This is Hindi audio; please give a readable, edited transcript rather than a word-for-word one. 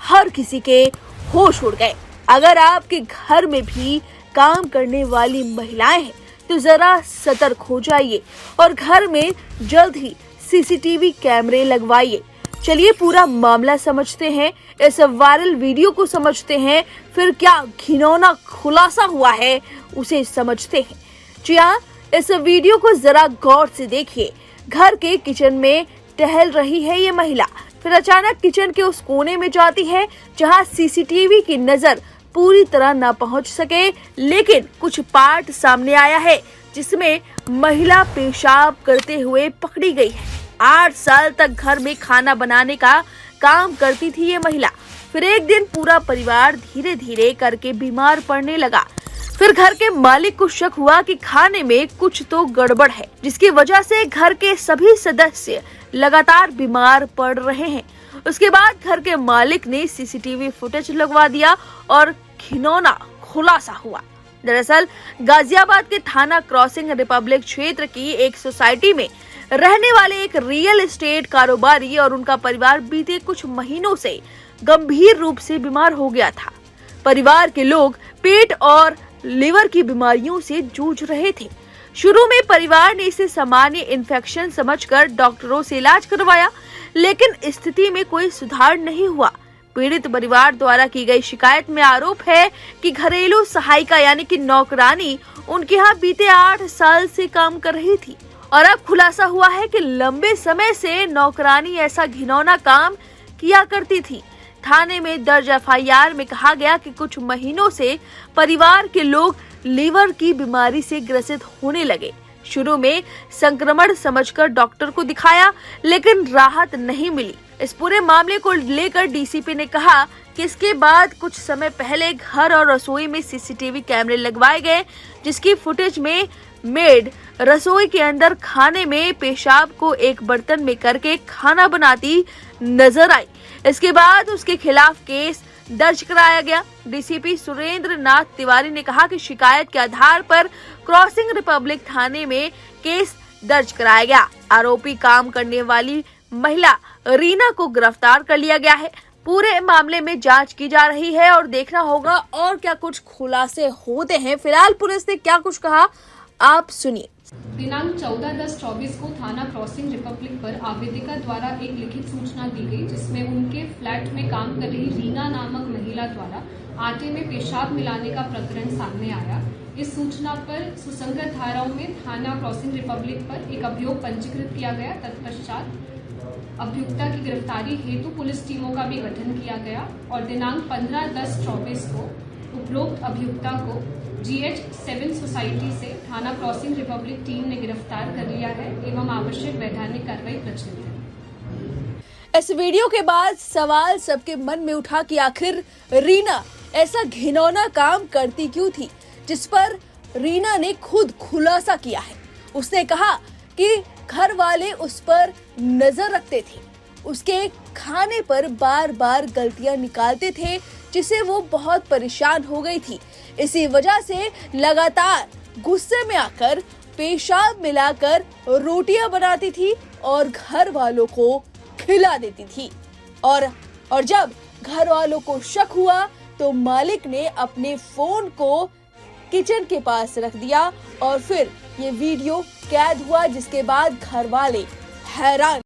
हर किसी के होश उड़ गए। अगर आपके घर में भी काम करने वाली महिलाएं हैं तो जरा सतर्क हो जाइए और घर में जल्द ही सीसीटीवी कैमरे लगवाइए। चलिए पूरा मामला समझते हैं, इस वायरल वीडियो को समझते हैं, फिर क्या घिनौना खुलासा हुआ है उसे समझते हैं। जी हाँ, इस वीडियो को जरा गौर से देखिए। घर के किचन में टहल रही है ये महिला, फिर अचानक किचन के उस कोने में जाती है जहां सीसीटीवी की नजर पूरी तरह न पहुंच सके, लेकिन कुछ पार्ट सामने आया है जिसमें महिला पेशाब करते हुए पकड़ी गई है। 8 साल तक घर में खाना बनाने का काम करती थी ये महिला। फिर एक दिन पूरा परिवार धीरे धीरे करके बीमार पड़ने लगा। फिर घर के मालिक को शक हुआ कि खाने में कुछ तो गड़बड़ है, जिसकी वजह से घर के सभी सदस्य लगातार बीमार पड़ रहे हैं। उसके बाद घर के मालिक ने सीसीटीवी फुटेज लगवा दिया और घिनौना खुलासा हुआ। दरअसल गाजियाबाद के थाना क्रॉसिंग रिपब्लिक क्षेत्र की एक सोसाइटी में रहने वाले एक रियल एस्टेट कारोबारी और उनका परिवार बीते कुछ महीनों से गंभीर रूप से बीमार हो गया था। परिवार के लोग पेट और लिवर की बीमारियों से जूझ रहे थे। शुरू में परिवार ने इसे सामान्य इन्फेक्शन समझकर डॉक्टरों से इलाज करवाया, लेकिन स्थिति में कोई सुधार नहीं हुआ। पीड़ित परिवार द्वारा की गई शिकायत में आरोप है कि घरेलू सहायिका यानी कि नौकरानी उनके यहाँ बीते 8 साल से काम कर रही थी और अब खुलासा हुआ है कि लंबे समय से नौकरानी ऐसा घिनौना काम किया करती थी। थाने में दर्ज एफआईआर में कहा गया कि कुछ महीनों से परिवार के लोग लीवर की बीमारी से ग्रसित होने लगे। शुरू में संक्रमण समझकर डॉक्टर को दिखाया, लेकिन राहत नहीं मिली। इस पूरे मामले को लेकर डीसीपी ने कहा कि इसके बाद कुछ समय पहले घर और रसोई में सीसीटीवी कैमरे लगवाए गए, जिसकी फुटेज में मेड रसोई के अंदर खाने में पेशाब को एक बर्तन में करके खाना बनाती नजर आई। इसके बाद उसके खिलाफ केस दर्ज कराया गया। डीसीपी सुरेंद्र नाथ तिवारी ने कहा कि शिकायत के आधार पर क्रॉसिंग रिपब्लिक थाने में केस दर्ज कराया गया। आरोपी काम करने वाली महिला रीना को गिरफ्तार कर लिया गया है। पूरे मामले में जांच की जा रही है और देखना होगा और क्या कुछ खुलासे होते हैं। फिलहाल पुलिस ने क्या कुछ कहा, आप सुनिए। दिनांक 14/10/24 को थाना क्रॉसिंग रिपब्लिक पर आवेदिका द्वारा एक लिखित सूचना दी गई, जिसमें उनके फ्लैट में काम कर रही रीना नामक महिला द्वारा आटे में पेशाब मिलाने का प्रकरण सामने आया। इस सूचना पर सुसंगत धाराओं में थाना क्रॉसिंग रिपब्लिक पर एक अभियोग पंजीकृत किया गया। तत्पश्चात अभियुक्ता की गिरफ्तारी हेतु पुलिस टीमों का भी गठन किया गया और दिनांक 15/10/24 को उपरोक्त अभियुक्ता को GH7 सोसाइटी से थाना क्रॉसिंग रिपब्लिक टीम ने गिरफ्तार कर लिया है एवं आवश्यक वैधानिक कार्रवाई प्रचलित है। इस वीडियो के बाद सवाल सबके मन में उठा कि आखिर रीना ऐसा घिनौना काम करती क्यों थी, जिस पर रीना ने खुद खुलासा किया है। उसने कहा कि घर वाले उस पर नजर रखते थे, उसके खाने पर बार बार गलतियां निकालते थे, जिससे वो बहुत परेशान हो गई थी। इसी वजह से लगातार गुस्से में आकर पेशाब मिलाकर रोटियां बनाती थी और घर वालों को खिला देती थी। और जब घर वालों को शक हुआ तो मालिक ने अपने फोन को किचन के पास रख दिया और फिर ये वीडियो कैद हुआ, जिसके बाद घर वाले हैरान